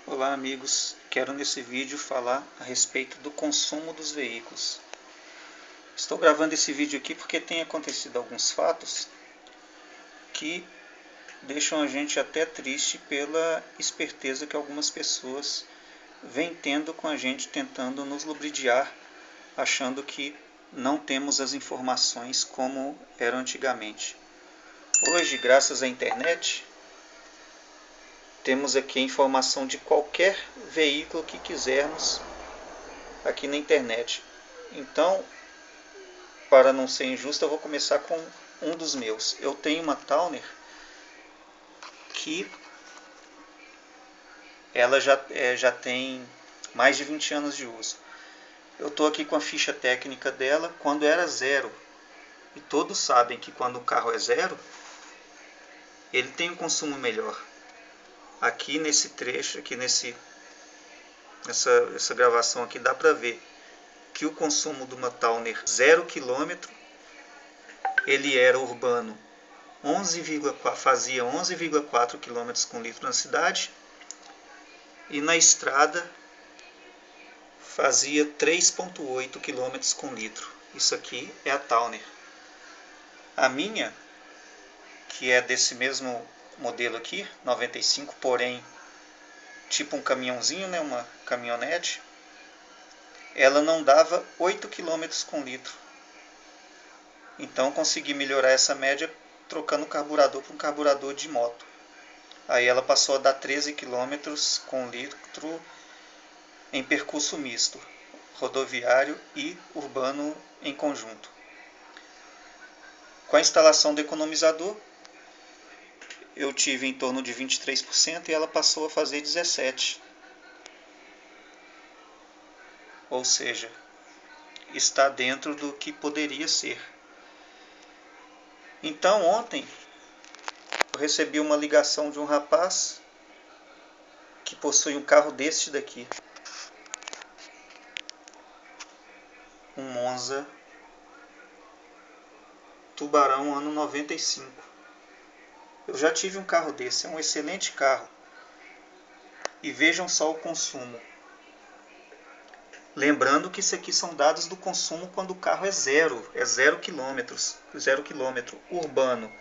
Olá amigos, quero nesse vídeo falar a respeito do consumo dos veículos. Estou gravando esse vídeo aqui porque tem acontecido alguns fatos que deixam a gente até triste pela esperteza que algumas pessoas vêm tendo com a gente, tentando nos ludibriar, achando que não temos as informações como eram antigamente. Hoje, graças à internet, temos aqui a informação de qualquer veículo que quisermos aqui na internet. Então, para não ser injusto, eu vou começar com um dos meus. Eu tenho uma Towner que ela já tem mais de 20 anos de uso. Eu estou aqui com a ficha técnica dela quando era zero. E todos sabem que quando o carro é zero, ele tem um consumo melhor. Aqui nesse trecho, nessa gravação aqui, dá para ver que o consumo de uma Towner 0 km, ele era urbano, fazia 11,4 km com litro na cidade, e na estrada fazia 3,8 km com litro. Isso aqui é a Towner. A minha, que é desse mesmo modelo aqui, 95, porém tipo um caminhãozinho, né, uma caminhonete, ela não dava 8 km com litro. Então consegui melhorar essa média trocando o carburador por um carburador de moto. Aí ela passou a dar 13 km com litro em percurso misto, rodoviário e urbano em conjunto. Com a instalação do economizador, eu tive em torno de 23% e ela passou a fazer 17%. Ou seja, está dentro do que poderia ser. Então ontem eu recebi uma ligação de um rapaz que possui um carro deste daqui. Um Monza Tubarão ano 95. Eu já tive um carro desse, é um excelente carro. E vejam só o consumo. Lembrando que isso aqui são dados do consumo quando o carro é 0 km, 0 km urbano,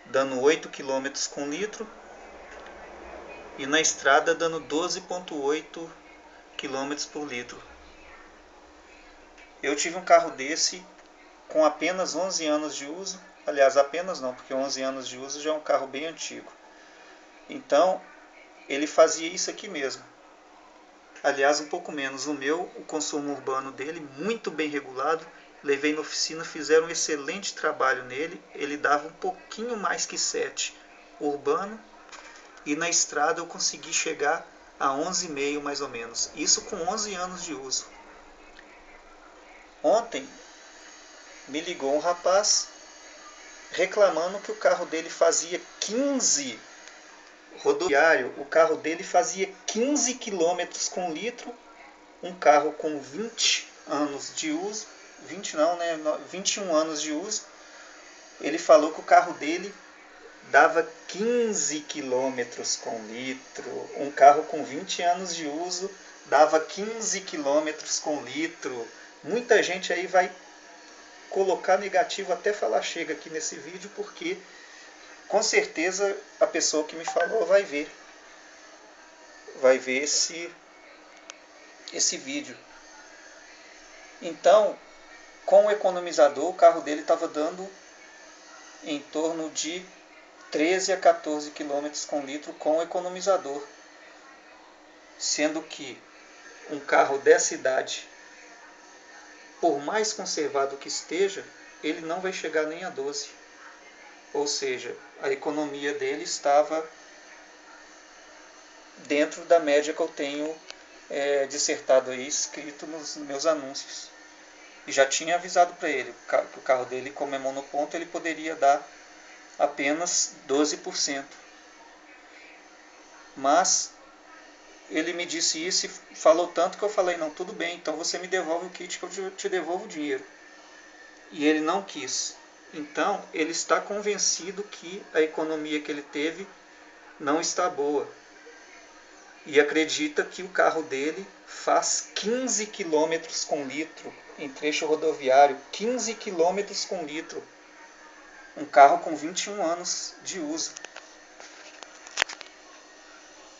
dando 8 km com litro, e na estrada dando 12,8 km por litro. Eu tive um carro desse com apenas 11 anos de uso, aliás, apenas não, porque 11 anos de uso já é um carro bem antigo. Então, ele fazia isso aqui mesmo. Aliás, um pouco menos. O meu, o consumo urbano dele, muito bem regulado. Levei na oficina, fizeram um excelente trabalho nele. Ele dava um pouquinho mais que 7 urbano. E na estrada eu consegui chegar a 11,5 mais ou menos. Isso com 11 anos de uso. Ontem me ligou um rapaz reclamando que o carro dele fazia 15 rodoviário, o carro dele fazia 15 km com litro, um carro com 20 anos de uso, 20 não, né, 21 anos de uso. Ele falou que o carro dele dava 15 km com litro, um carro com 20 anos de uso dava 15 km com litro. Muita gente aí vai colocar negativo até falar chega aqui nesse vídeo, porque com certeza a pessoa que me falou vai ver esse vídeo. Então, com o economizador, o carro dele estava dando em torno de 13 a 14 km com litro com o economizador. Sendo que um carro dessa idade, por mais conservado que esteja, ele não vai chegar nem a 12. Ou seja, a economia dele estava dentro da média que eu tenho dissertado aí, escrito nos meus anúncios. E já tinha avisado para ele que o carro dele, como é monoponto, ele poderia dar apenas 12%. Mas ele me disse isso e falou tanto que eu falei, não, tudo bem, então você me devolve o kit que eu te devolvo o dinheiro. E ele não quis. Então ele está convencido que a economia que ele teve não está boa. e acredita que o carro dele faz 15 km com litro em trecho rodoviário, 15 km com litro, um carro com 21 anos de uso.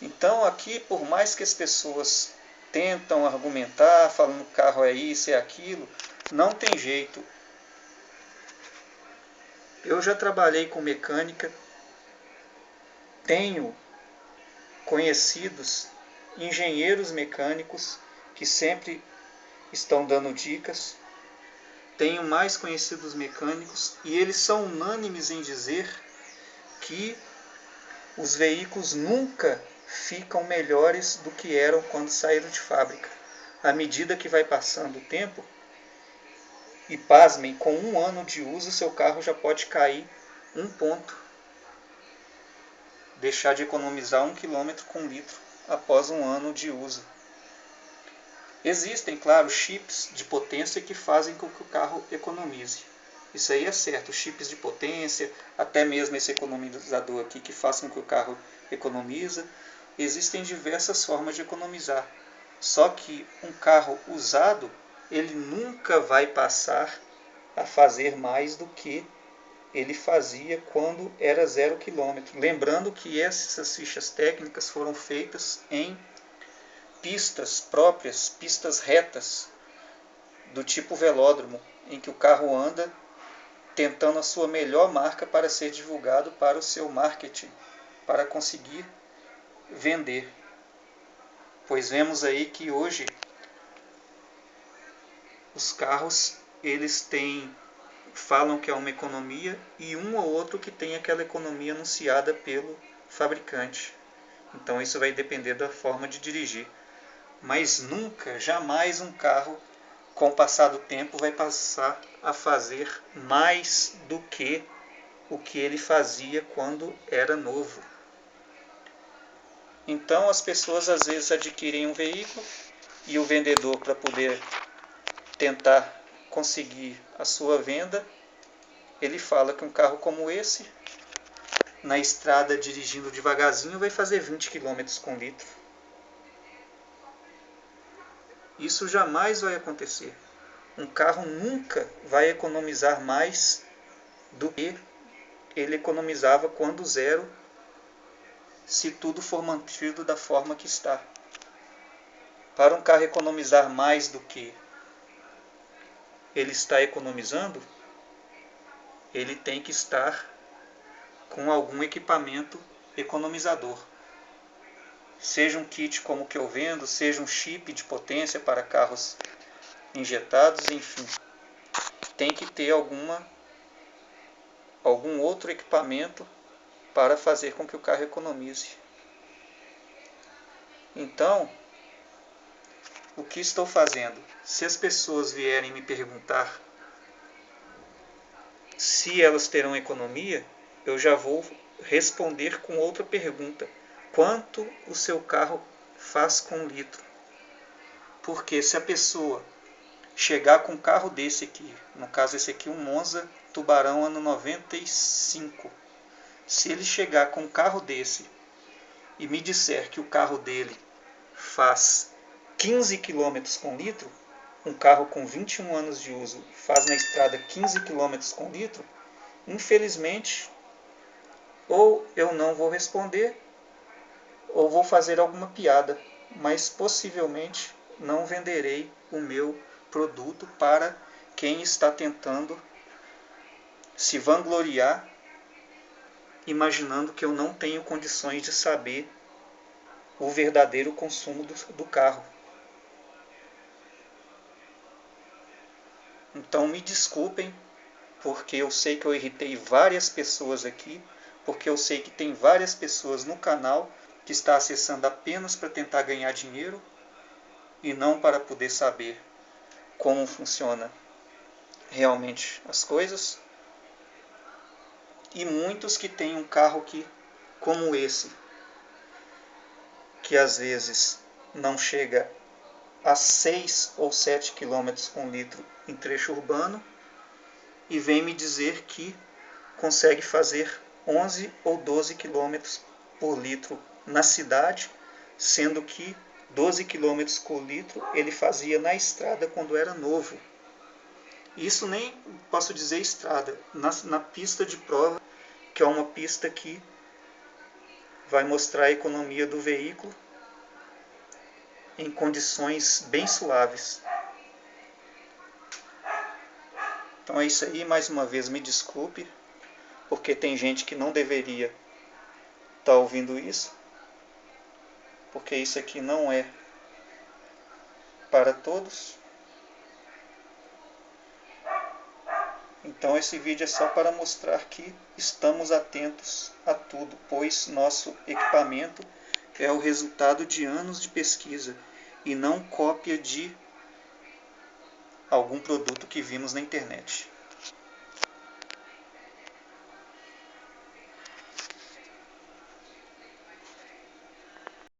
Então aqui, por mais que as pessoas tentam argumentar, falando que o carro é isso, é aquilo, não tem jeito. Eu já trabalhei com mecânica, tenho conhecidos engenheiros mecânicos que sempre estão dando dicas. Tenho mais conhecidos mecânicos e eles são unânimes em dizer que os veículos nunca ficam melhores do que eram quando saíram de fábrica. À medida que vai passando o tempo, e pasmem, com 1 ano de uso, seu carro já pode cair 1 ponto, deixar de economizar 1 km com litro após 1 ano de uso. Existem, claro, chips de potência que fazem com que o carro economize. Isso aí é certo, chips de potência, até mesmo esse economizador aqui que faz com que o carro economiza. Existem diversas formas de economizar. Só que um carro usado, ele nunca vai passar a fazer mais do que ele fazia quando era 0 km. Lembrando que essas fichas técnicas foram feitas em pistas próprias, pistas retas, do tipo velódromo, em que o carro anda tentando a sua melhor marca para ser divulgado para o seu marketing, para conseguir vender. Pois vemos aí que hoje os carros eles falam que é uma economia e um ou outro que tem aquela economia anunciada pelo fabricante. Então isso vai depender da forma de dirigir. Mas nunca, jamais um carro, com o passar do tempo, vai passar a fazer mais do que o que ele fazia quando era novo. Então as pessoas às vezes adquirem um veículo e o vendedor, para poder tentar conseguir a sua venda, ele fala que um carro como esse, na estrada dirigindo devagarzinho, vai fazer 20 km com litro. Isso jamais vai acontecer. Um carro nunca vai economizar mais do que ele economizava quando zero, se tudo for mantido da forma que está. Para um carro economizar mais do que ele está economizando, ele tem que estar com algum equipamento economizador. Seja um kit como o que eu vendo, seja um chip de potência para carros injetados, enfim. Tem que ter algum outro equipamento para fazer com que o carro economize. Então, o que estou fazendo? Se as pessoas vierem me perguntar se elas terão economia, eu já vou responder com outra pergunta. Quanto o seu carro faz com litro? Porque se a pessoa chegar com um carro desse aqui, no caso esse aqui, um Monza Tubarão ano 95, se ele chegar com um carro desse e me disser que o carro dele faz 15 km com litro, um carro com 21 anos de uso faz na estrada 15 km com litro, infelizmente, ou eu não vou responder, ou vou fazer alguma piada, mas possivelmente não venderei o meu produto para quem está tentando se vangloriar, imaginando que eu não tenho condições de saber o verdadeiro consumo do carro. Então me desculpem, porque eu sei que eu irritei várias pessoas aqui, porque eu sei que tem várias pessoas no canal que está acessando apenas para tentar ganhar dinheiro e não para poder saber como funciona realmente as coisas. E muitos que têm um carro como esse, que às vezes não chega a 6 ou 7 km com litro em trecho urbano, e vem me dizer que consegue fazer 11 ou 12 km por litro na cidade, sendo que 12 km por litro ele fazia na estrada quando era novo. Isso nem posso dizer estrada, na pista de prova, que é uma pista que vai mostrar a economia do veículo em condições bem suaves. Então é isso aí, mais uma vez me desculpe, porque tem gente que não deveria estar ouvindo isso, porque isso aqui não é para todos. Então esse vídeo é só para mostrar que estamos atentos a tudo, pois nosso equipamento é o resultado de anos de pesquisa e não cópia de algum produto que vimos na internet.